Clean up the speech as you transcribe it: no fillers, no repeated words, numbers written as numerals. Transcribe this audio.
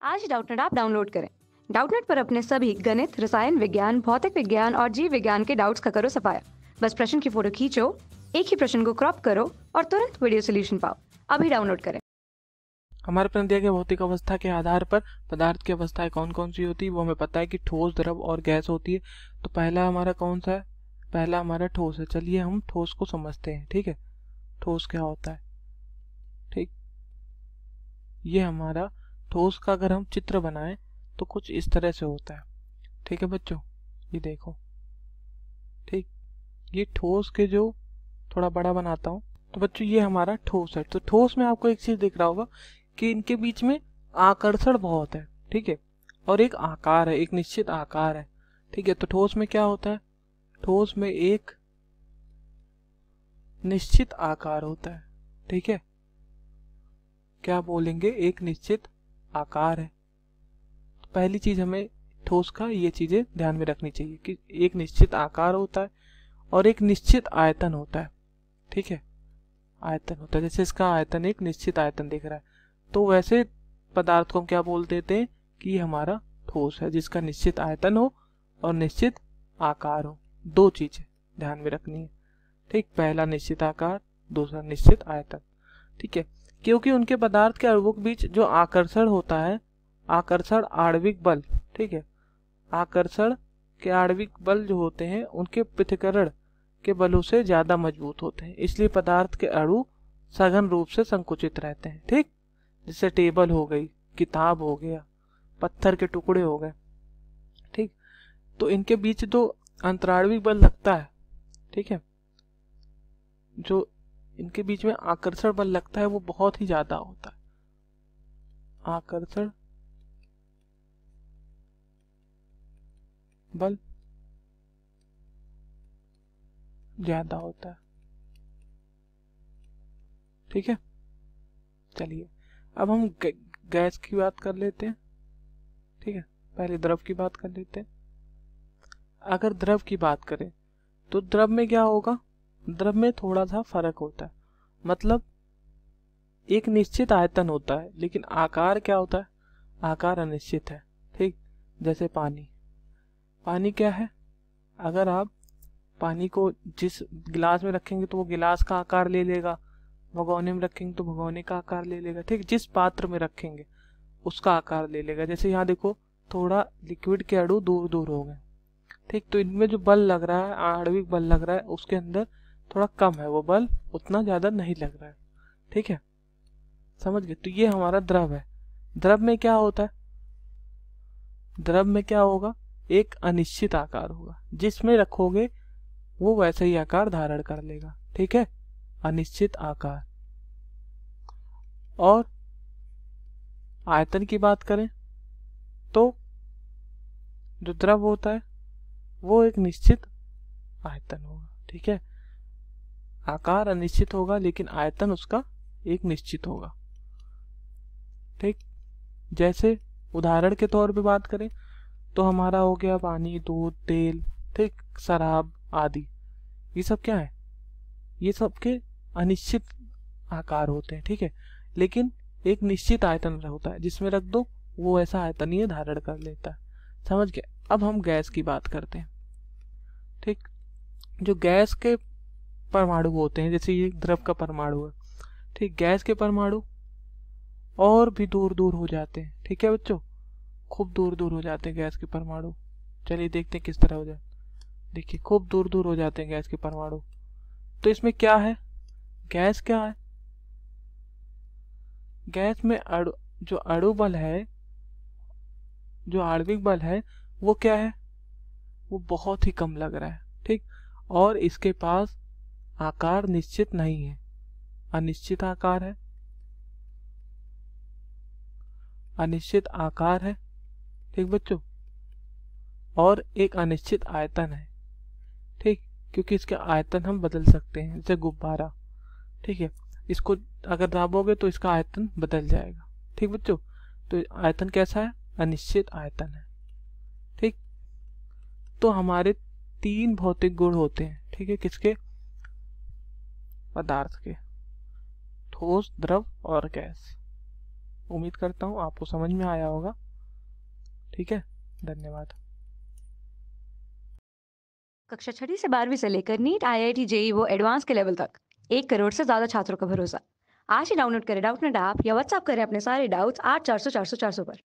आज Doubtnut app download करें। Doubtnut पर अपने सभी गणित, रसायन विज्ञान, भौतिक विज्ञान और जीव विज्ञान के डाउट्स का करो सफाया। बस प्रश्न की फोटो खींचो, एक ही प्रश्न को क्रॉप करो और तुरंत वीडियो सोल्यूशन पाओ। अभी डाउनलोड करें। हमारे प्रश्न दिया गया भौतिक अवस्था के आधार पर पदार्थ की अवस्थाएं कौन कौन सी होती है, वो हमें पता है कि ठोस, द्रव और गैस होती है। तो पहला हमारा कौन सा है? पहला हमारा ठोस है। चलिए हम ठोस को समझते हैं। ठीक है, ठोस क्या होता है? ठीक, ये हमारा ठोस का अगर हम चित्र बनाएं तो कुछ इस तरह से होता है। ठीक है बच्चों, ये देखो। ठीक, ये ठोस के जो थोड़ा बड़ा बनाता हूँ, तो बच्चों ये हमारा ठोस है। तो ठोस में आपको एक चीज दिख रहा होगा कि इनके बीच में आकर्षण बहुत है। ठीक है, और एक आकार है, एक निश्चित आकार है। ठीक है, तो ठोस में क्या होता है? ठोस में एक निश्चित आकार होता है। ठीक है, क्या बोलेंगे? एक निश्चित आकार है। तो पहली चीज हमें ठोस का ये चीजें ध्यान में रखनी चाहिए कि एक निश्चित आकार होता है और एक निश्चित आयतन होता है। ठीक है, आयतन होता है, जैसे इसका आयतन, एक निश्चित आयतन दिख रहा है। तो वैसे पदार्थ को हम क्या बोल देते हैं कि ये हमारा ठोस है, जिसका निश्चित आयतन हो और निश्चित आकार हो। दो चीजें ध्यान में रखनी है। ठीक, पहला निश्चित आकार, दूसरा निश्चित आयतन। ठीक है, क्योंकि उनके पदार्थ के अणुओं के बीच जो आकर्षण होता है, आकर्षण आणविक बल, ठीक है, आकर्षण के आणविक बल जो होते हैं उनके पृथक्करण के बलों से ज्यादा मजबूत होते हैं, इसलिए पदार्थ के अणु सघन रूप से संकुचित रहते हैं। ठीक, जैसे टेबल हो गई, किताब हो गया, पत्थर के टुकड़े हो गए। ठीक, तो इनके बीच जो अंतराणविक बल लगता है, ठीक है, जो इनके बीच में आकर्षण बल लगता है वो बहुत ही ज्यादा होता है। आकर्षण बल ज्यादा होता है। ठीक है, चलिए अब हम गैस की बात कर लेते हैं। ठीक है, पहले द्रव की बात कर लेते हैं। अगर द्रव की बात करें तो द्रव में क्या होगा? द्रव में थोड़ा सा फर्क होता है, मतलब एक निश्चित आयतन होता है लेकिन आकार क्या होता है? आकार अनिश्चित है। ठीक, जैसे पानी। पानी क्या है? अगर आप पानी को जिस गिलास में रखेंगे तो वो गिलास का आकार ले लेगा, भगोने में रखेंगे तो भगोने का आकार ले लेगा। ठीक, जिस पात्र में रखेंगे उसका आकार ले लेगा। जैसे यहाँ देखो, थोड़ा लिक्विड के अणु दूर दूर हो गए। ठीक, तो इनमें जो बल लग रहा है, आणविक बल लग रहा है, उसके अंदर थोड़ा कम है, वो बल उतना ज्यादा नहीं लग रहा है। ठीक है, समझ गए? तो ये हमारा द्रव है। द्रव में क्या होता है? द्रव में क्या होगा? एक अनिश्चित आकार होगा, जिसमें रखोगे वो वैसा ही आकार धारण कर लेगा। ठीक है, अनिश्चित आकार। और आयतन की बात करें तो जो द्रव होता है वो एक निश्चित आयतन होगा। ठीक है, आकार अनिश्चित होगा लेकिन आयतन उसका एक निश्चित होगा। ठीक, जैसे उदाहरण के तौर पे बात करें तो हमारा हो गया पानी, दूध, तेल, ठीक, शराब आदि। ये सब क्या है? ये सब के अनिश्चित आकार होते हैं। ठीक है, लेकिन एक निश्चित आयतन होता है, जिसमें रख दो वो ऐसा आयतनीय धारण कर लेता है। समझ गए? अब हम गैस की बात करते हैं। ठीक, जो गैस के परमाणु होते हैं, जैसे ये द्रव का परमाणु है, ठीक, गैस के परमाणु और भी दूर दूर हो जाते हैं। ठीक है बच्चों, खूब दूर दूर हो जाते हैं गैस के परमाणु। चलिए देखते हैं किस तरह हो जाए। देखिए, खूब दूर दूर हो जाते हैं गैस के परमाणु। तो इसमें क्या है? गैस क्या है? गैस में जो अणु बल है, जो आणविक बल है, वो क्या है? वो बहुत ही कम लग रहा है। ठीक, और इसके पास आकार निश्चित नहीं है, अनिश्चित आकार है, अनिश्चित आकार है। ठीक बच्चों, और एक अनिश्चित आयतन है। ठीक, क्योंकि इसके आयतन हम बदल सकते हैं, जैसे गुब्बारा। ठीक है, इसको अगर दाबोगे तो इसका आयतन बदल जाएगा। ठीक बच्चों, तो आयतन कैसा है? अनिश्चित आयतन है। ठीक, तो हमारे तीन भौतिक गुण होते हैं। ठीक है, किसके? पदार्थ के, ठोस, द्रव और गैस। उम्मीद करता हूँ आपको समझ में आया होगा। ठीक है, धन्यवाद। कक्षा 6वीं से 12वीं से लेकर नीट, IIT, जेई वो एडवांस के लेवल तक 1 करोड़ से ज्यादा छात्रों का भरोसा। आज ही डाउनलोड करें डाउटनेट ऐप या व्हाट्सएप करें अपने सारे डाउट्स 8400 400 400 पर।